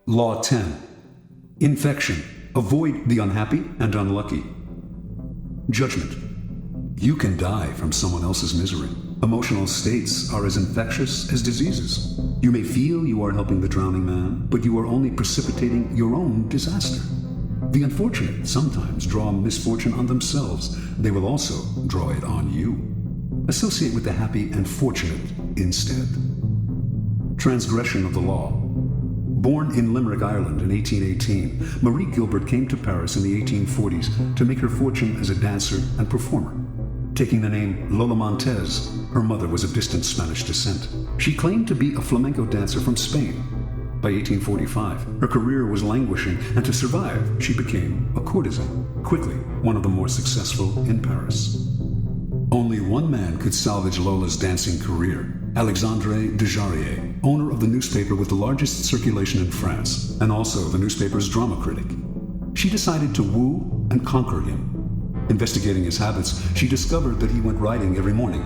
Law 10. Infection. Avoid the unhappy and unlucky. Judgment. You can die from someone else's misery. Emotional states are as infectious as diseases. You may feel you are helping the drowning man, but you are only precipitating your own disaster. The unfortunate sometimes draw misfortune on themselves. They will also draw it on you. Associate with the happy and fortunate instead. Transgression of the law. Born in Limerick, Ireland in 1818, Marie Gilbert came to Paris in the 1840s to make her fortune as a dancer and performer. Taking the name Lola Montez, her mother was of distant Spanish descent. She claimed to be a flamenco dancer from Spain. By 1845, her career was languishing, and to survive, she became a courtesan, quickly one of the more successful in Paris. Only one man could salvage Lola's dancing career, Alexandre Dujarier, owner of the newspaper with the largest circulation in France, and also the newspaper's drama critic. She decided to woo and conquer him. Investigating his habits, she discovered that he went riding every morning.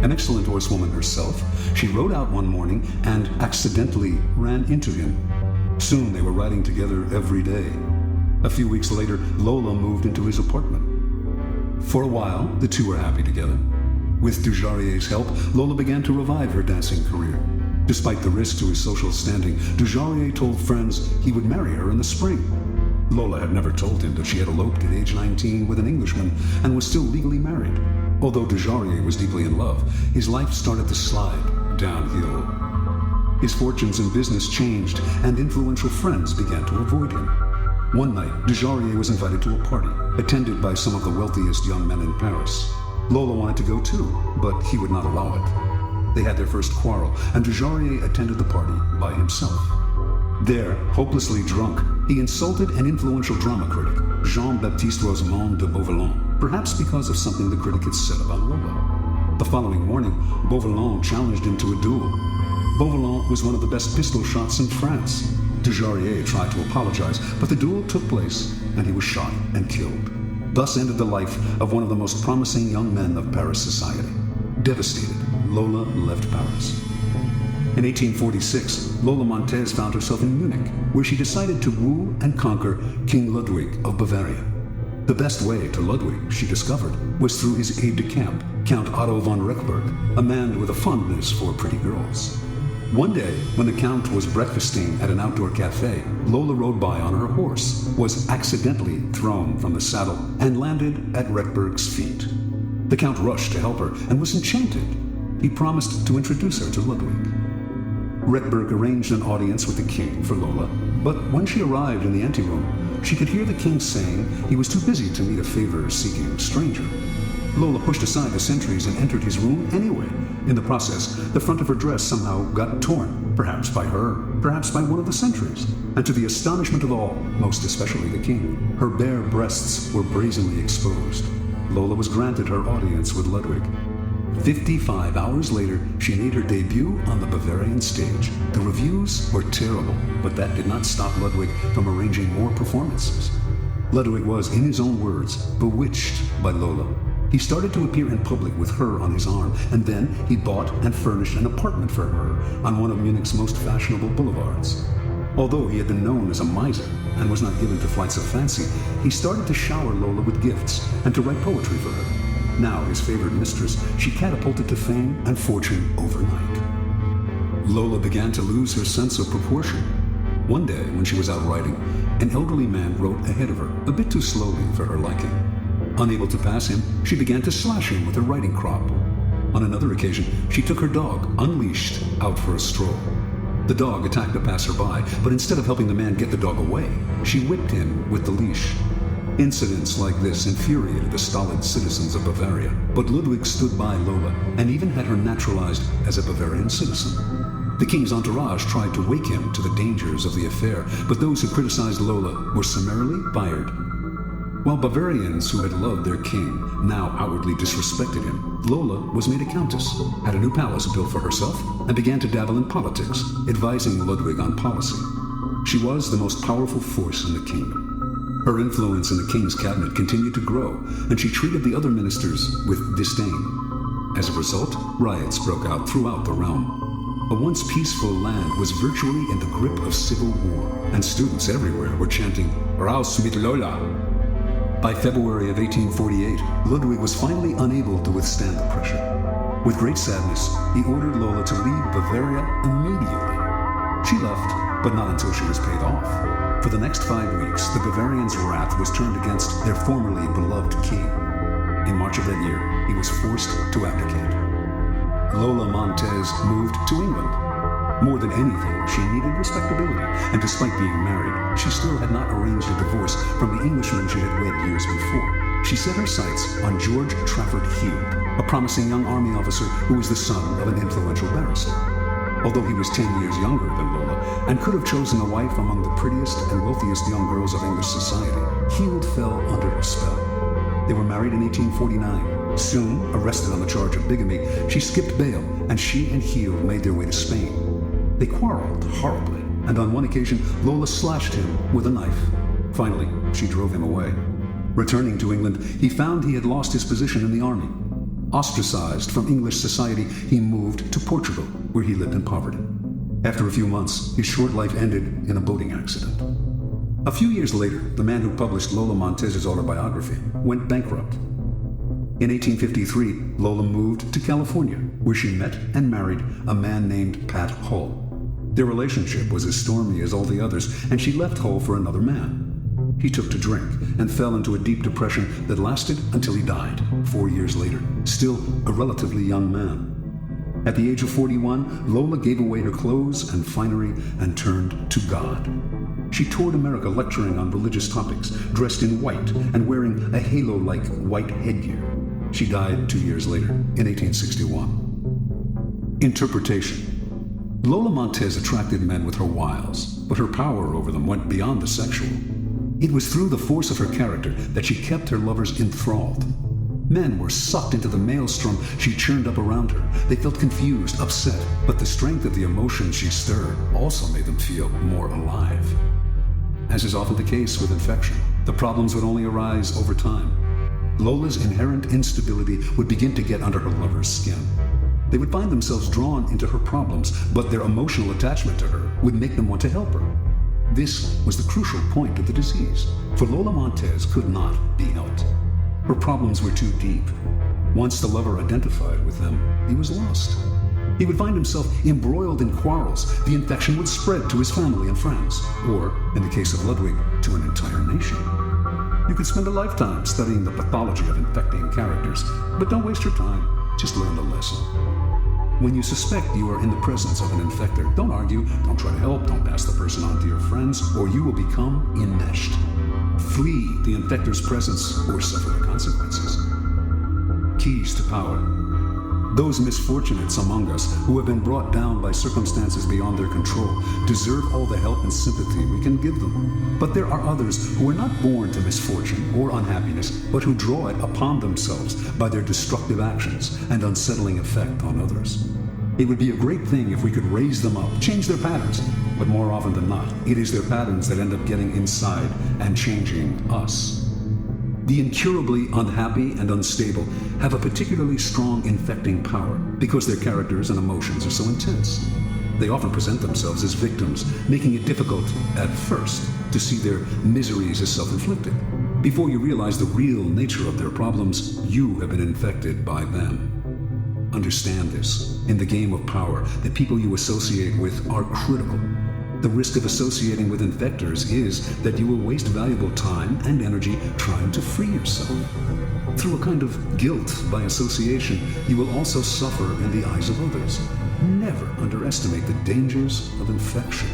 An excellent horsewoman herself, she rode out one morning and accidentally ran into him. Soon they were riding together every day. A few weeks later, Lola moved into his apartment. For a while, the two were happy together. With Dujarrier's help, Lola began to revive her dancing career. Despite the risk to his social standing, Dujarrier told friends he would marry her in the spring. Lola had never told him that she had eloped at age 19 with an Englishman and was still legally married. Although Dujarrier was deeply in love, his life started to slide downhill. His fortunes in business changed, and influential friends began to avoid him. One night, Dujarrier was invited to a party, attended by some of the wealthiest young men in Paris. Lola wanted to go too, but he would not allow it. They had their first quarrel, and Dujarrier attended the party by himself. There, hopelessly drunk, he insulted an influential drama critic, Jean-Baptiste Rosamond de Beauvalon, perhaps because of something the critic had said about Lola. The following morning, Beauvalon challenged him to a duel. Beauvalon was one of the best pistol shots in France. Dujarrier tried to apologize, but the duel took place, and he was shot and killed. Thus ended the life of one of the most promising young men of Paris society. Devastated, Lola left Paris. In 1846, Lola Montez found herself in Munich, where she decided to woo and conquer King Ludwig of Bavaria. The best way to Ludwig, she discovered, was through his aide-de-camp, Count Otto von Rechberg, a man with a fondness for pretty girls. One day, when the Count was breakfasting at an outdoor cafe, Lola rode by on her horse, was accidentally thrown from the saddle, and landed at Rechberg's feet. The Count rushed to help her and was enchanted. He promised to introduce her to Ludwig. Rechberg arranged an audience with the king for Lola, but when she arrived in the anteroom, she could hear the king saying he was too busy to meet a favor-seeking stranger. Lola pushed aside the sentries and entered his room anyway. In the process, the front of her dress somehow got torn, perhaps by her, perhaps by one of the sentries. And to the astonishment of all, most especially the king, her bare breasts were brazenly exposed. Lola was granted her audience with Ludwig. 55 hours later, she made her debut on the Bavarian stage. The reviews were terrible, but that did not stop Ludwig from arranging more performances. Ludwig was, in his own words, bewitched by Lola. He started to appear in public with her on his arm, and then he bought and furnished an apartment for her on one of Munich's most fashionable boulevards. Although he had been known as a miser and was not given to flights of fancy, he started to shower Lola with gifts and to write poetry for her. Now his favored mistress, she catapulted to fame and fortune overnight. Lola began to lose her sense of proportion. One day, when she was out riding, an elderly man rode ahead of her, a bit too slowly for her liking. Unable to pass him, she began to slash him with her riding crop. On another occasion, she took her dog, unleashed, out for a stroll. The dog attacked a passerby, but instead of helping the man get the dog away, she whipped him with the leash. Incidents like this infuriated the stolid citizens of Bavaria, but Ludwig stood by Lola and even had her naturalized as a Bavarian citizen. The king's entourage tried to wake him to the dangers of the affair, but those who criticized Lola were summarily fired. While Bavarians who had loved their king now outwardly disrespected him, Lola was made a countess, had a new palace built for herself, and began to dabble in politics, advising Ludwig on policy. She was the most powerful force in the kingdom. Her influence in the king's cabinet continued to grow, and she treated the other ministers with disdain. As a result, riots broke out throughout the realm. A once peaceful land was virtually in the grip of civil war, and students everywhere were chanting, "Raus mit Lola!" By February of 1848, Ludwig was finally unable to withstand the pressure. With great sadness, he ordered Lola to leave Bavaria immediately. She left, but not until she was paid off. For the next 5 weeks, the Bavarians' wrath was turned against their formerly beloved king. In March of that year, he was forced to abdicate. Lola Montez moved to England. More than anything, she needed respectability, and despite being married, she still had not arranged a divorce from the Englishman she had wed years before. She set her sights on George Trafford Hugh, a promising young army officer who was the son of an influential barrister. Although he was 10 years younger than Lola and could have chosen a wife among the prettiest and wealthiest young girls of English society, Hugh fell under her spell. They were married in 1849. Soon, arrested on the charge of bigamy, she skipped bail, and she and Hugh made their way to Spain. They quarreled horribly, and on one occasion, Lola slashed him with a knife. Finally, she drove him away. Returning to England, he found he had lost his position in the army. Ostracized from English society, he moved to Portugal, where he lived in poverty. After a few months, his short life ended in a boating accident. A few years later, the man who published Lola Montez's autobiography went bankrupt. In 1853, Lola moved to California, where she met and married a man named Pat Hull. Their relationship was as stormy as all the others, and she left Hull for another man. He took to drink and fell into a deep depression that lasted until he died 4 years later, still a relatively young man. At the age of 41, Lola gave away her clothes and finery and turned to God. She toured America lecturing on religious topics, dressed in white and wearing a halo-like white headgear. She died 2 years later, in 1861. Interpretation. Lola Montez attracted men with her wiles, but her power over them went beyond the sexual. It was through the force of her character that she kept her lovers enthralled. Men were sucked into the maelstrom she churned up around her. They felt confused, upset, but the strength of the emotions she stirred also made them feel more alive. As is often the case with infection, the problems would only arise over time. Lola's inherent instability would begin to get under her lover's skin. They would find themselves drawn into her problems, but their emotional attachment to her would make them want to help her. This was the crucial point of the disease, for Lola Montez could not be helped. Her problems were too deep. Once the lover identified with them, he was lost. He would find himself embroiled in quarrels. The infection would spread to his family and friends, or, in the case of Ludwig, to an entire nation. You could spend a lifetime studying the pathology of infecting characters, but don't waste your time. Just learn the lesson. When you suspect you are in the presence of an infector, don't argue, don't try to help, don't pass the person on to your friends, or you will become enmeshed. Flee the infector's presence or suffer the consequences. Keys to power. Those misfortunates among us who have been brought down by circumstances beyond their control deserve all the help and sympathy we can give them. But there are others who are not born to misfortune or unhappiness, but who draw it upon themselves by their destructive actions and unsettling effect on others. It would be a great thing if we could raise them up, change their patterns, but more often than not, it is their patterns that end up getting inside and changing us. The incurably unhappy and unstable have a particularly strong infecting power because their characters and emotions are so intense. They often present themselves as victims, making it difficult, at first, to see their miseries as self-inflicted. Before you realize the real nature of their problems, you have been infected by them. Understand this. In the game of power, the people you associate with are critical. The risk of associating with infectors is that you will waste valuable time and energy trying to free yourself. Through a kind of guilt by association, you will also suffer in the eyes of others. Never underestimate the dangers of infection.